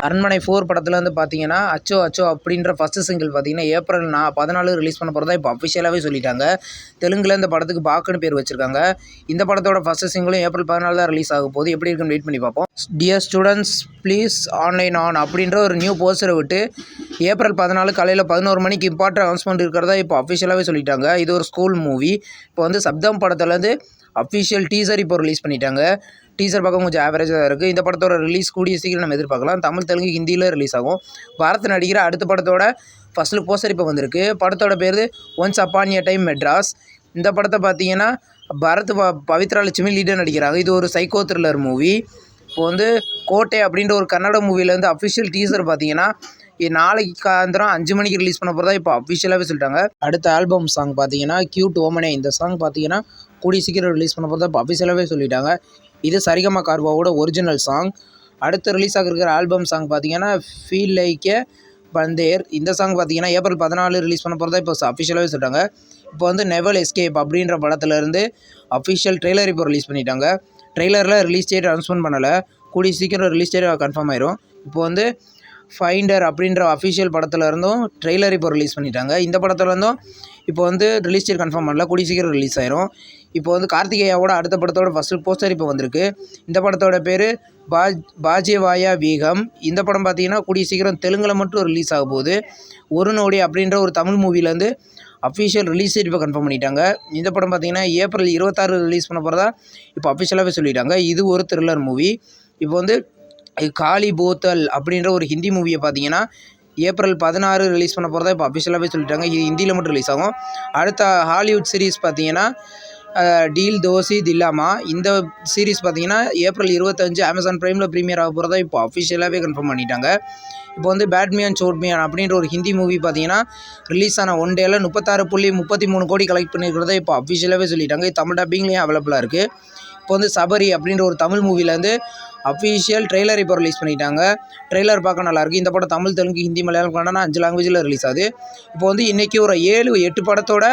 அரண்மனை 4 படத்தில் வந்து பார்த்தீங்கன்னா அச்சோ அச்சோ அப்படின்ற ஃபஸ்ட்டு சிங்கிள் பார்த்தீங்கன்னா ஏப்ரல் 14 ரிலீஸ் பண்ண போகிறதா இப்போ அஃபிஷியலாகவே சொல்லிட்டாங்க. தெலுங்கில் இந்த படத்துக்கு பாக்குன்னு பேர் வச்சுருக்காங்க. இந்த படத்தோட ஃபஸ்ட்டு சிங்கிளும் ஏப்ரல் 14 தான் ரிலீஸ் ஆக போகுது. எப்படி இருக்குன்னு வெயிட் பண்ணி பார்ப்போம். Dear students please online on அப்படின்ற ஒரு நியூ போஸ்டரை விட்டு ஏப்ரல் 14 காலையில் 11 மணிக்கு இம்பார்ட்டன்ட் அனௌன்ஸ்மெண்ட் இருக்கிறதா இப்போ அஃபிஷியலாகவே சொல்லிட்டாங்க. இது ஒரு ஸ்கூல் மூவி. இப்போ வந்து சப்தம் படத்துலேருந்து அஃபிஷியல் டீசர் இப்போ ரிலீஸ் பண்ணிட்டாங்க. டீசர் பார்க்க கொஞ்சம் ஆவரேஜாக தான் இருக்குது. இந்த படத்தோட ரிலீஸ் கூடிய சீக்கிரம் நம்ம எதிர்பார்க்கலாம். தமிழ், தெலுங்கு, ஹிந்தியில் ரிலீஸ் ஆகும். பாரத் நடிக்கிற அடுத்த படத்தோட ஃபர்ஸ்ட் லுக் போஸ்டர் இப்போ வந்திருக்கு. படத்தோட பேர் once upon a time Madras. இந்த படத்தை பார்த்தீங்கன்னா பரத் பவித்ரா லட்சுமி லீடர் நடிக்கிறாங்க. இது ஒரு சைக்கோ த்ரில்லர் மூவி. இப்போ வந்து கோட்டை அப்படின்ற ஒரு கன்னட மூவிலேருந்து அஃபிஷியல் டீசர் பார்த்தீங்கன்னா நாளைக்கு சாயந்தரம் 5 மணிக்கு ரிலீஸ் பண்ண போகிறதா இப்போ அஃபிஷியலாகவே சொல்லிட்டாங்க. அடுத்த ஆல்பம் சாங் பார்த்தீங்கன்னா கியூட் ஓமனே. இந்த சாங் பார்த்தீங்கன்னா கூடிய சீக்கிரம் ரிலீஸ் பண்ண போகிறதா இப்போ அஃபிஷியலாகவே சொல்லிட்டாங்க. இது சரிகமா கார்வாவோட ஒரிஜினல் சாங். அடுத்து ரிலீஸ் ஆக இருக்கிற ஆல்பம் சாங் பார்த்தீங்கன்னா ஃபீல் லைக் எ பந்தேர். இந்த சாங் பார்த்தீங்கன்னா ஏப்ரல் 14 ரிலீஸ் பண்ண போகிறதா இப்போ அஃபிஷியலாகவே சொல்லிட்டாங்க. இப்போ வந்து நெவர் எஸ்கேப் அப்படின்ற படத்துலேருந்து அஃபிஷியல் ட்ரெய்லர் இப்போ ரிலீஸ் பண்ணிட்டாங்க. ட்ரெய்லரில் ரிலீஸ் டேட் அனௌன்ஸ்மெண்ட் பண்ணலை. கூடிய சீக்கிரம் ரிலீஸ் டேட் கன்ஃபார்ம் ஆயிரும். இப்போ வந்து ஃபைண்டர் அப்படின்ற அஃபிஷியல் படத்தில் இருந்தும் ட்ரெய்லர் இப்போ ரிலீஸ் பண்ணிட்டாங்க. இந்த படத்தில் இருந்தும் இப்போ வந்து ரிலீஸ் டேட் கன்ஃபார்ம் பண்ணல. கூடிய சீக்கிரம் ரிலீஸ் ஆயிரும். இப்போ வந்து கார்த்திகேயாவோட அடுத்த படத்தோட ஃபஸ்ட்டு போஸ்டர் இப்போ வந்திருக்கு. இந்த படத்தோட பேர் பாஜேவாயா வீகம். இந்த படம் பார்த்தீங்கன்னா கூடிய சீக்கிரம் தெலுங்கில் மட்டும் ரிலீஸ் ஆக போகுது. ஒரு நோடி அப்படின்ற ஒரு தமிழ் மூவிலேருந்து அஃபிஷியல் ரிலீஸ் டேட் இப்போ கன்ஃபார்ம் பண்ணிட்டாங்க. இந்த படம் பார்த்தீங்கன்னா ஏப்ரல் 26 ரிலீஸ் பண்ண போகிறதா இப்போ அஃபிஷியலாகவே சொல்லிட்டாங்க. இது ஒரு த்ரில்லர் மூவி. இப்போ வந்து காளி போத்தல் அப்படின்ற ஒரு ஹிந்தி மூவியை பார்த்தீங்கன்னா ஏப்ரல் 16 ரிலீஸ் பண்ண போகிறதா இப்போ அஃபிஷியலாகவே சொல்லிட்டாங்க. இது ஹிந்தியில் மட்டும் ரிலீஸ் ஆகும். அடுத்த ஹாலிவுட் சீரிஸ் பார்த்தீங்கன்னா டீல் தோசி தில்லாமா. இந்த சீரிஸ் பார்த்தீங்கன்னா ஏப்ரல் 25 அமேசான் ப்ரைமில் ப்ரீமியர் ஆக போகிறதா இப்போ அஃபிஷியலாகவே கன்ஃபார்ம் பண்ணிட்டாங்க. இப்போ வந்து பேட்மியன் சோட்மியான் அப்படின்ற ஒரு ஹிந்தி மூவி பார்த்தீங்கன்னா ரிலீஸ் ஆன ஒன் டேயில் 36.33 கோடி கலெக்ட் பண்ணியிருக்கிறதா இப்போ அஃபிஷியலாகவே சொல்லிட்டாங்க. இது தமிழ் டப்பிங்லேயும் அவைலபிளாக இருக்குது. இப்போ வந்து சபரி அப்படின்ற ஒரு தமிழ் மூவிலேருந்து அஃபிஷியல் ட்ரெய்லர் இப்போ ரிலீஸ் பண்ணிட்டாங்க. ட்ரெய்லர் பார்க்க நல்லாயிருக்கு. இந்த படம் தமிழ், தெலுங்கு, ஹிந்தி, மலையாளம், கன்னடா 5 லாங்குவேஜில் ரிலீஸ் ஆகுது. இப்போ வந்து இன்றைக்கி ஒரு 7-8 படத்தோட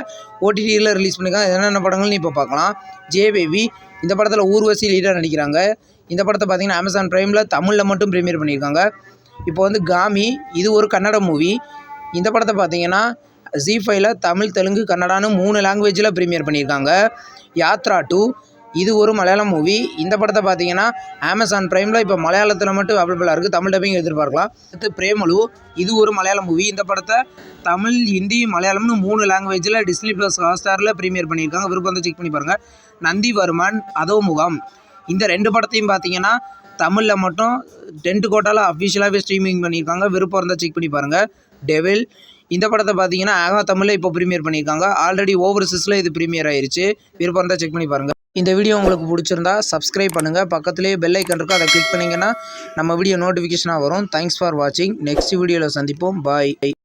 ஓடிடியில் ரிலீஸ் பண்ணியிருக்காங்க. என்னென்ன படங்கள்னு இப்போ பார்க்கலாம். J baby. இந்த படத்தில் ஊர்வசி லீடர் நடிக்கிறாங்க. இந்த படத்தை பார்த்தீங்கன்னா அமேசான் ப்ரைமில் தமிழில் மட்டும் ப்ரீமியர் பண்ணியிருக்காங்க. இப்போ வந்து காமி. இது ஒரு கன்னட மூவி. இந்த படத்தை பார்த்தீங்கன்னா ஜி5ல தமிழ், தெலுங்கு, கன்னடான்னு 3 லாங்குவேஜில் ப்ரீமியர் பண்ணியிருக்காங்க. யாத்ரா 2. இது ஒரு மலையாளம் மூவி. இந்த படத்தை பார்த்தீங்கன்னா அமேசான் ப்ரைமில் இப்போ மலையாளத்தில் மட்டும் அவைலபிளாக இருக்குது. தமிழ் டப்பிங் எதிர்பார்க்கலாம். அடுத்து பிரேமலு. இது ஒரு மலையாளம் மூவி. இந்த படத்தை தமிழ், ஹிந்தி, மலையாளம்னு 3 லாங்குவேஜில் டிஸ்னி ப்ளஸ் ஹாட்ஸ்டாரில் ப்ரீமியர் பண்ணியிருக்காங்க. விருப்பம் வந்து செக் பண்ணி பாருங்கள். நந்திவர்மன் அதோமுகம். இந்த 2 படத்தையும் பார்த்தீங்கன்னா தமிழில் மட்டும் 10 கோட்டாவில் அஃபிஷியலாகவே ஸ்ட்ரீமிங் பண்ணியிருக்காங்க. விருப்பம் இருந்தால் செக் பண்ணி பாருங்கள். டெவில். இந்த படத்தை பார்த்தீங்கன்னா ஆகா தமிழில் இப்போ ப்ரீமியர் பண்ணியிருக்காங்க. ஆல்ரெடி ஓவர்சீஸில் இது ப்ரீமியர் ஆயிருச்சு. விருப்பம் இருந்தால் செக் பண்ணி பாருங்கள். இந்த வீடியோ உங்களுக்கு பிடிச்சிருந்தா சப்ஸ்கிரைப் பண்ணுங்கள். பக்கத்துலேயே பெல் ஐக்கன் இருக்கும். அதை கிளிக் பண்ணிங்கன்னா நம்ம வீடியோ நோட்டிஃபிகேஷனாக வரும். தேங்க்ஸ் ஃபார் வாட்சிங். நெக்ஸ்ட் வீடியோவில் சந்திப்போம். பாய்.